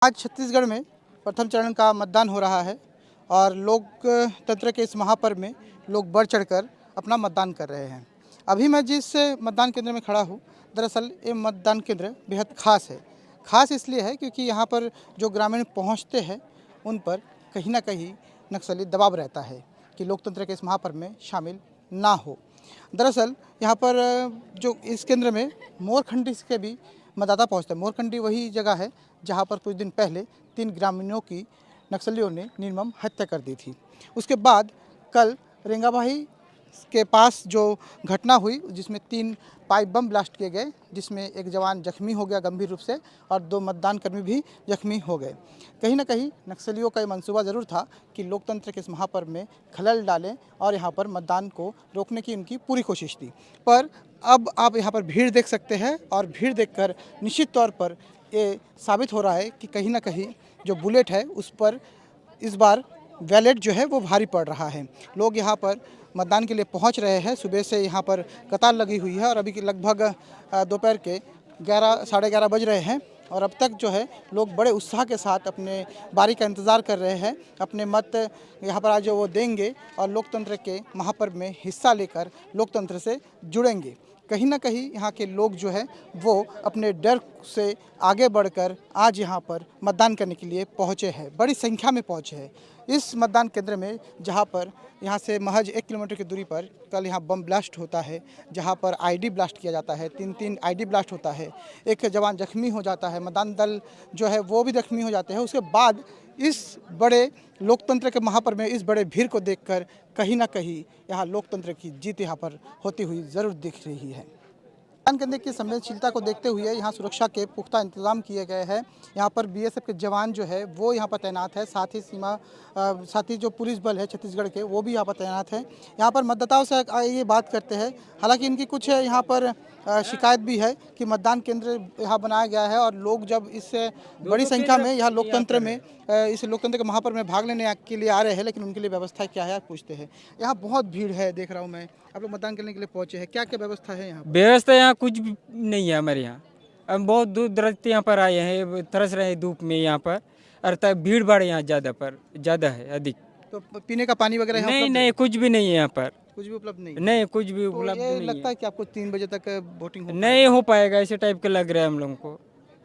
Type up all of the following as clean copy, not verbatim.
आज छत्तीसगढ़ में प्रथम चरण का मतदान हो रहा है और लोकतंत्र के इस महापर्व में लोग बढ़ चढ़कर अपना मतदान कर रहे हैं। अभी मैं जिस मतदान केंद्र में खड़ा हूँ, दरअसल ये मतदान केंद्र बेहद खास है। खास इसलिए है क्योंकि यहाँ पर जो ग्रामीण पहुँचते हैं उन पर कहीं ना कहीं नक्सली दबाव रहता है कि लोकतंत्र के इस महापर्व में शामिल ना हो। दरअसल यहाँ पर जो इस केंद्र में मोरखंडी के भी मतदाता पहुँचते हैं। मोरखंडी वही जगह है जहाँ पर कुछ दिन पहले 3 ग्रामीणों की नक्सलियों ने निर्मम हत्या कर दी थी। उसके बाद कल रेंगाभाई के पास जो घटना हुई जिसमें 3 पाइप बम ब्लास्ट किए गए, जिसमें एक जवान जख्मी हो गया गंभीर रूप से और 2 मतदान कर्मी भी जख्मी हो गए। कहीं ना कहीं नक्सलियों का ये मंसूबा ज़रूर था कि लोकतंत्र के इस महापर्व में खलल डालें और यहाँ पर मतदान को रोकने की उनकी पूरी कोशिश थी। पर अब आप यहाँ पर भीड़ देख सकते हैं और भीड़ देखकर निश्चित तौर पर ये साबित हो रहा है कि कहीं ना कहीं जो बुलेट है उस पर इस बार बैलेट जो है वो भारी पड़ रहा है। लोग यहाँ पर मतदान के लिए पहुँच रहे हैं। सुबह से यहाँ पर कतार लगी हुई है और अभी के लगभग दोपहर के 11 साढ़े 11 बज रहे हैं और अब तक जो है लोग बड़े उत्साह के साथ अपने बारी का इंतज़ार कर रहे हैं। अपने मत यहाँ पर आज वो देंगे और लोकतंत्र के महापर्व में हिस्सा लेकर लोकतंत्र से जुड़ेंगे। कहीं ना कहीं यहाँ के लोग जो है वो अपने डर से आगे बढ़कर आज यहाँ पर मतदान करने के लिए पहुँचे हैं, बड़ी संख्या में पहुँचे हैं। इस मतदान केंद्र में जहाँ पर यहाँ से महज 1 किलोमीटर की दूरी पर कल यहाँ बम ब्लास्ट होता है, जहाँ पर आईडी ब्लास्ट किया जाता है, 3 आईडी ब्लास्ट होता है, एक जवान जख्मी हो जाता है, मतदान दल जो है वो भी जख्मी हो जाते हैं। उसके बाद इस बड़े लोकतंत्र के महापर्व में इस बड़े भीड़ को देखकर कहीं ना कहीं यहाँ लोकतंत्र की जीत यहाँ पर होती हुई ज़रूर दिख रही है। मतदान केंद्र की संवेदनशीलता को देखते हुए यहाँ सुरक्षा के पुख्ता इंतजाम किए गए हैं। यहाँ पर बीएसएफ के जवान जो है वो यहाँ पर तैनात है, साथ ही जो पुलिस बल है छत्तीसगढ़ के वो भी यहाँ पर तैनात है। यहाँ पर मतदाताओं से ये बात करते हैं। हालांकि इनकी कुछ यहाँ पर शिकायत भी है कि मतदान केंद्र यहाँ बनाया गया है और लोग जब इससे बड़ी संख्या में यहाँ लोकतंत्र में इस लोकतंत्र के महापर्व में भाग लेने के लिए आ रहे हैं, लेकिन उनके लिए व्यवस्था क्या है आप पूछते हैं। यहाँ बहुत भीड़ है, देख रहा हूँ मैं। आप लोग मतदान करने के लिए पहुँचे हैं, क्या क्या व्यवस्था है यहाँ? व्यवस्था यहाँ कुछ भी नहीं है हमारे यहाँ। हम बहुत दूर दराज से यहाँ पर आए हैं, तरस रहे हैं धूप में यहाँ पर। और तब भीड़ भाड़ यहाँ ज़्यादा है, अधिक। तो पीने का पानी वगैरह यहाँ नहीं उपलब्ध नहीं, है? कुछ भी नहीं है यहाँ पर। कुछ भी उपलब्ध नहीं? नहीं, कुछ भी तो उपलब्ध ये नहीं लगता है। है कि आपको 3 बजे तक वोटिंग हो नहीं हो पाएगा, ऐसे टाइप का लग रहा है हम लोगों को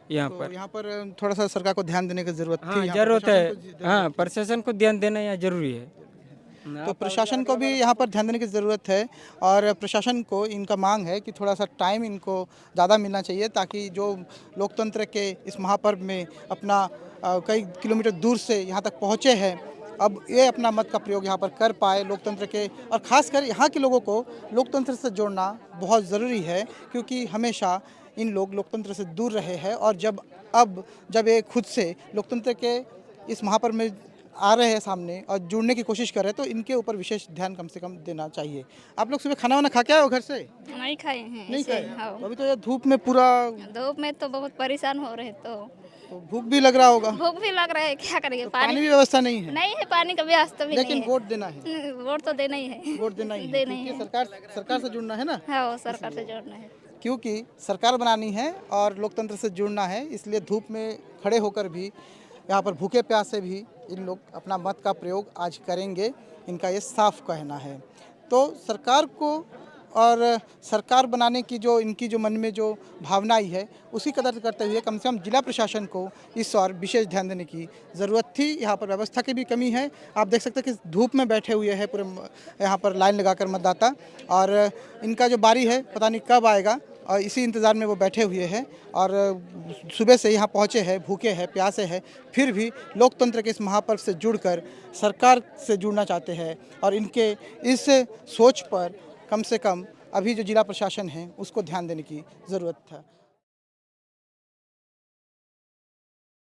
यहाँ तो पर। यहाँ पर थोड़ा सा सरकार को ध्यान देने की जरूरत थी। हाँ, यहाँ जरूरत है। प्रशासन को हाँ, प्रशासन को ध्यान देना यहाँ जरूरी है। तो प्रशासन को भी यहाँ पर ध्यान देने की ज़रूरत है और प्रशासन को इनका मांग है कि थोड़ा सा टाइम इनको ज़्यादा मिलना चाहिए ताकि जो लोकतंत्र के इस महापर्व में अपना कई किलोमीटर दूर से यहाँ तक पहुँचे हैं, अब ये अपना मत का प्रयोग यहाँ पर कर पाए लोकतंत्र के। और ख़ासकर यहाँ के लोगों को लोकतंत्र से जोड़ना बहुत ज़रूरी है क्योंकि हमेशा इन लोग लोकतंत्र से दूर रहे हैं और जब ये खुद से लोकतंत्र के इस महापर्व में आ रहे हैं सामने और जुड़ने की कोशिश कर रहे हैं तो इनके ऊपर विशेष ध्यान कम से कम देना चाहिए। आप लोग सुबह खाना वाना खा के आए हो घर से? नहीं खाए हैं। नहीं ऐसे खाए? ही, हाँ। अभी तो ये धूप में पूरा धूप में तो बहुत परेशान हो रहे तो भूख भी लग रहा होगा। भूख भी लग रहा है, क्या करेंगे। तो पानी भी व्यवस्था नहीं है? नहीं है, पानी का व्यवस्था भी लेकिन नहीं वोट देना है। है। वोट तो देना ही है। वोट देना ही है देना ही क्योंकि है। सरकार से जुड़ना है ना, हाँ, वो सरकार से जोड़ना है। क्योंकि सरकार बनानी है और लोकतंत्र से जुड़ना है, इसलिए धूप में खड़े होकर भी यहाँ पर भूखे प्यासे भी इन लोग अपना मत का प्रयोग आज करेंगे, इनका ये साफ कहना है। तो सरकार को और सरकार बनाने की जो इनकी जो मन में जो भावना आई है उसी कदर करते हुए कम से कम जिला प्रशासन को इस और विशेष ध्यान देने की ज़रूरत थी। यहाँ पर व्यवस्था की भी कमी है। आप देख सकते हैं कि धूप में बैठे हुए हैं पूरे यहाँ पर लाइन लगाकर मतदाता और इनका जो बारी है पता नहीं कब आएगा और इसी इंतज़ार में वो बैठे हुए हैं और सुबह से यहाँ पहुँचे हैं, भूखे हैं, प्यासे हैं, फिर भी लोकतंत्र के इस महापर्व से जुड़कर सरकार से जुड़ना चाहते हैं और इनके इस सोच पर कम से कम अभी जो जिला प्रशासन है उसको ध्यान देने की ज़रूरत था।